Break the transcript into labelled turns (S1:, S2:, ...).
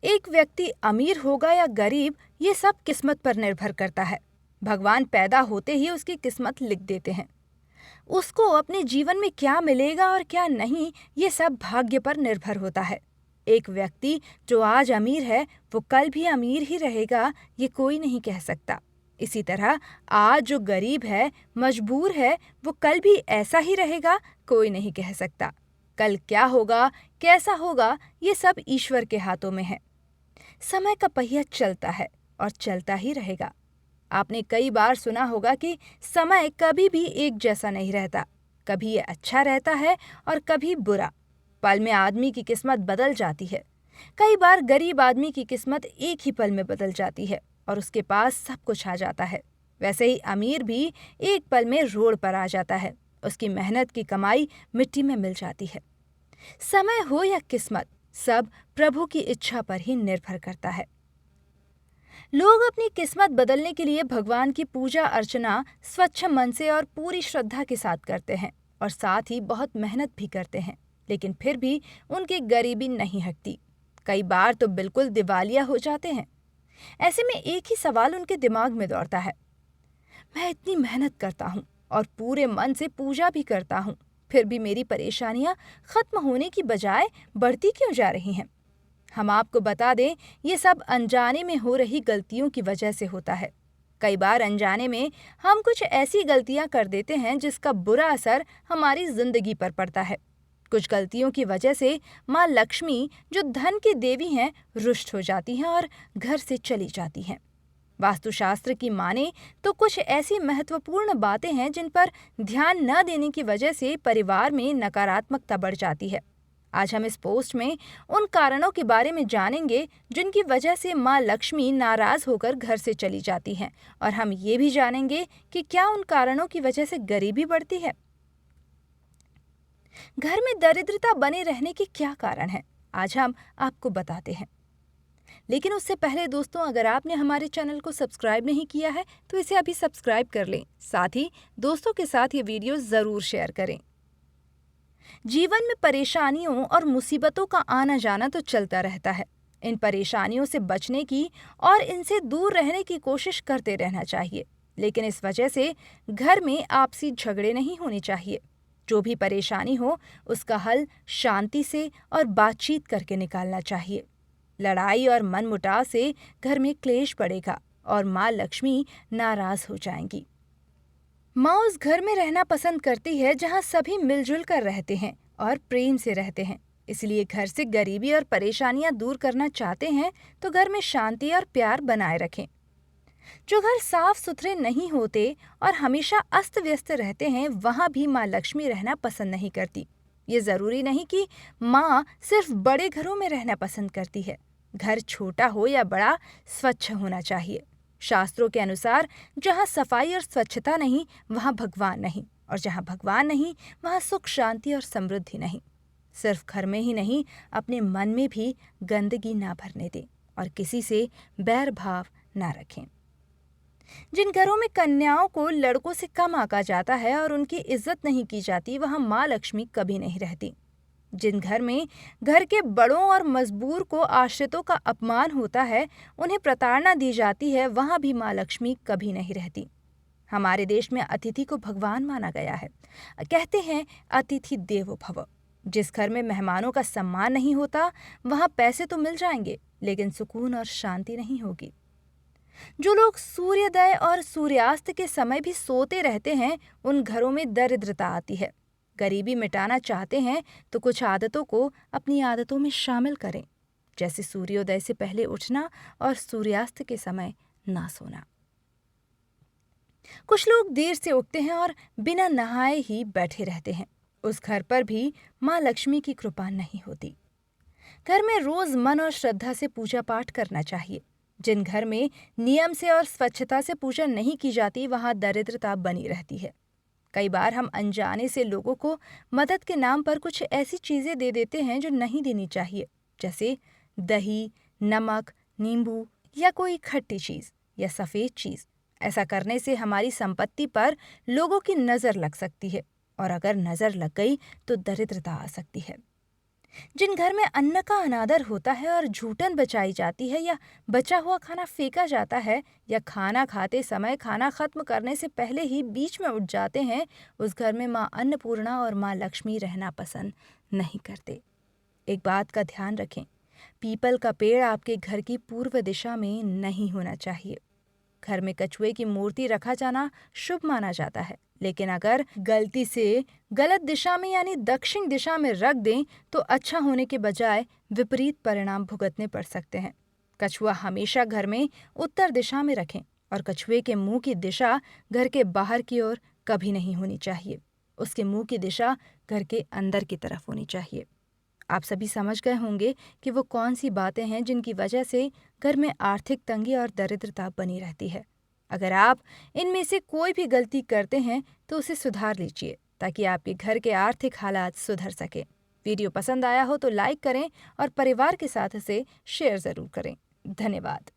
S1: एक व्यक्ति अमीर होगा या गरीब, ये सब किस्मत पर निर्भर करता है। भगवान पैदा होते ही उसकी किस्मत लिख देते हैं। उसको अपने जीवन में क्या मिलेगा और क्या नहीं, ये सब भाग्य पर निर्भर होता है। एक व्यक्ति जो आज अमीर है वो कल भी अमीर ही रहेगा, ये कोई नहीं कह सकता। इसी तरह आज जो गरीब है, मजबूर है, वो कल भी ऐसा ही रहेगा, कोई नहीं कह सकता। कल क्या होगा, कैसा होगा, ये सब ईश्वर के हाथों में है। समय का पहिया चलता है और चलता ही रहेगा। आपने कई बार सुना होगा कि समय कभी भी एक जैसा नहीं रहता। कभी ये अच्छा रहता है और कभी बुरा। पल में आदमी की किस्मत बदल जाती है। कई बार गरीब आदमी की किस्मत एक ही पल में बदल जाती है और उसके पास सब कुछ आ जाता है। वैसे ही अमीर भी एक पल में रोड पर आ जाता है। उसकी मेहनत की कमाई मिट्टी में मिल जाती है। समय हो या किस्मत, सब प्रभु की इच्छा पर ही निर्भर करता है। लोग अपनी किस्मत बदलने के लिए भगवान की पूजा अर्चना स्वच्छ मन से और पूरी श्रद्धा के साथ करते हैं और साथ ही बहुत मेहनत भी करते हैं, लेकिन फिर भी उनकी गरीबी नहीं हटती। कई बार तो बिल्कुल दिवालिया हो जाते हैं। ऐसे में एक ही सवाल उनके दिमाग में दौड़ता है, मैं इतनी मेहनत करता हूँ और पूरे मन से पूजा भी करता हूँ, फिर भी मेरी परेशानियाँ खत्म होने की बजाय बढ़ती क्यों जा रही हैं। हम आपको बता दें, ये सब अनजाने में हो रही गलतियों की वजह से होता है। कई बार अनजाने में हम कुछ ऐसी गलतियां कर देते हैं जिसका बुरा असर हमारी जिंदगी पर पड़ता है। कुछ गलतियों की वजह से माँ लक्ष्मी, जो धन की देवी हैं, रुष्ट हो जाती हैं और घर से चली जाती हैं। वास्तुशास्त्र की माने तो कुछ ऐसी महत्वपूर्ण बातें हैं जिन पर ध्यान न देने की वजह से परिवार में नकारात्मकता बढ़ जाती है। आज हम इस पोस्ट में उन कारणों के बारे में जानेंगे जिनकी वजह से माँ लक्ष्मी नाराज होकर घर से चली जाती हैं, और हम ये भी जानेंगे कि क्या उन कारणों की वजह से गरीबी बढ़ती है। घर में दरिद्रता बने रहने के क्या कारण हैं, आज हम आपको बताते हैं। लेकिन उससे पहले दोस्तों, अगर आपने हमारे चैनल को सब्सक्राइब नहीं किया है तो इसे अभी सब्सक्राइब कर लें। साथ ही दोस्तों के साथ ये वीडियो ज़रूर शेयर करें। जीवन में परेशानियों और मुसीबतों का आना जाना तो चलता रहता है। इन परेशानियों से बचने की और इनसे दूर रहने की कोशिश करते रहना चाहिए, लेकिन इस वजह से घर में आपसी झगड़े नहीं होने चाहिए। जो भी परेशानी हो उसका हल शांति से और बातचीत करके निकालना चाहिए। लड़ाई और मनमुटाव से घर में क्लेश बढ़ेगा और माँ लक्ष्मी नाराज हो जाएंगी। माँ उस घर में रहना पसंद करती है जहाँ सभी मिलजुल कर रहते हैं और प्रेम से रहते हैं। इसलिए घर से गरीबी और परेशानियाँ दूर करना चाहते हैं तो घर में शांति और प्यार बनाए रखें। जो घर साफ सुथरे नहीं होते और हमेशा अस्त व्यस्त रहते हैं, वहाँ भी माँ लक्ष्मी रहना पसंद नहीं करती। ये जरूरी नहीं कि माँ सिर्फ बड़े घरों में रहना पसंद करती है। घर छोटा हो या बड़ा, स्वच्छ होना चाहिए। शास्त्रों के अनुसार जहाँ सफाई और स्वच्छता नहीं, वहाँ भगवान नहीं, और जहाँ भगवान नहीं, वहाँ सुख शांति और समृद्धि नहीं। सिर्फ घर में ही नहीं, अपने मन में भी गंदगी ना भरने दें और किसी से बैर भाव ना रखें। जिन घरों में कन्याओं को लड़कों से कम आंका जाता है और उनकी इज्जत नहीं की जाती, वहाँ माँ लक्ष्मी कभी नहीं रहती। जिन घर में घर के बड़ों और मजबूर को आश्रितों का अपमान होता है, उन्हें प्रताड़ना दी जाती है, वहाँ भी माँ लक्ष्मी कभी नहीं रहती। हमारे देश में अतिथि को भगवान माना गया है। कहते हैं अतिथि देवो भव। जिस घर में मेहमानों का सम्मान नहीं होता, वहाँ पैसे तो मिल जाएंगे, लेकिन सुकून और शांति नहीं होगी। जो लोग सूर्योदय और सूर्यास्त के समय भी सोते रहते हैं, उन घरों में दरिद्रता आती है। गरीबी मिटाना चाहते हैं तो कुछ आदतों को अपनी आदतों में शामिल करें, जैसे सूर्योदय से पहले उठना और सूर्यास्त के समय ना सोना। कुछ लोग देर से उठते हैं और बिना नहाए ही बैठे रहते हैं। उस घर पर भी माँ लक्ष्मी की कृपा नहीं होती। घर में रोज मन और श्रद्धा से पूजा पाठ करना चाहिए। जिन घर में नियम से और स्वच्छता से पूजा नहीं की जाती, वहाँ दरिद्रता बनी रहती है। कई बार हम अनजाने से लोगों को मदद के नाम पर कुछ ऐसी चीजें दे देते हैं जो नहीं देनी चाहिए, जैसे दही, नमक, नींबू या कोई खट्टी चीज या सफेद चीज। ऐसा करने से हमारी संपत्ति पर लोगों की नजर लग सकती है, और अगर नजर लग गई तो दरिद्रता आ सकती है। जिन घर में अन्न का अनादर होता है और झूठन बचाई जाती है या बचा हुआ खाना फेंका जाता है या खाना खाते समय खाना खत्म करने से पहले ही बीच में उठ जाते हैं, उस घर में माँ अन्नपूर्णा और माँ लक्ष्मी रहना पसंद नहीं करते। एक बात का ध्यान रखें, पीपल का पेड़ आपके घर की पूर्व दिशा में नहीं होना चाहिए। घर में कछुए की मूर्ति रखा जाना शुभ माना जाता है, लेकिन अगर गलती से गलत दिशा में यानी दक्षिण दिशा में रख दें तो अच्छा होने के बजाय विपरीत परिणाम भुगतने पड़ सकते हैं। कछुआ हमेशा घर में उत्तर दिशा में रखें और कछुए के मुंह की दिशा घर के बाहर की ओर कभी नहीं होनी चाहिए। उसके मुंह की दिशा घर के अंदर की तरफ होनी चाहिए। आप सभी समझ गए होंगे कि वो कौन सी बातें हैं जिनकी वजह से घर में आर्थिक तंगी और दरिद्रता बनी रहती है। अगर आप इनमें से कोई भी गलती करते हैं तो उसे सुधार लीजिए ताकि आपके घर के आर्थिक हालात सुधर सके। वीडियो पसंद आया हो तो लाइक करें और परिवार के साथ इसे शेयर ज़रूर करें। धन्यवाद।